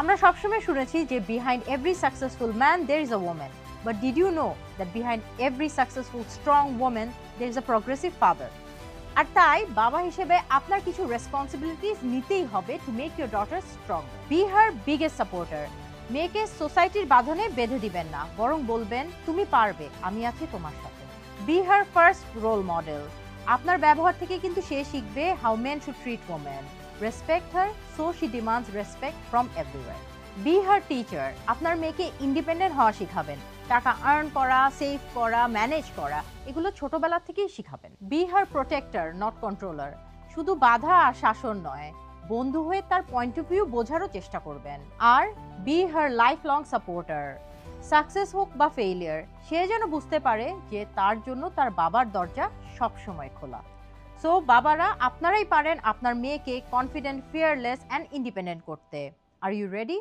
আমরা সবসময় শুনেছি যে behind every successful man there is a woman, but did you know that behind every successful strong woman there is a progressive father? আর তাই বাবা হিসেবে আপনার কিছু রেসপন্সিবিলিটিস নিতেই হবে to make your daughter strong. Be her biggest supporter. মেয়েকে সোসাইটির বাঁধনে বেঁধে দিবেন না, বরং বলবেন তুমি পারবে, আমি আছি তোমার সাথে। Be her first role model. আপনার ব্যবহার থেকে কিন্তু সে শিখবে how men should treat women. Respect her so she demands respect from everywhere. Be her teacher. আপনার মেয়েকে ইন্ডিপেন্ডেন্ট হওয়া শিখাবেন, টাকা আর্ন করা, সেভ করা, ম্যানেজ করা, এগুলো ছোটবেলা থেকেই শিখাবেন। Be her protector not controller. শুধু বাধা আর শাসন নয়, বন্ধু হয়ে তার পয়েন্ট অফ ভিউ বোঝারও চেষ্টা করবেন। আর be her lifelong supporter. Success হোক বা ফেইলিয়ার, সে যেন বুঝতে পারে যে তার জন্য তার বাবার দরজা সবসময় খোলা। সো বাবারা, আপনারাই পারেন আপনার মেয়েকে কনফিডেন্ট, ফিয়ারলেস অ্যান্ড ইন্ডিপেন্ডেন্ট করতে। Are you ready?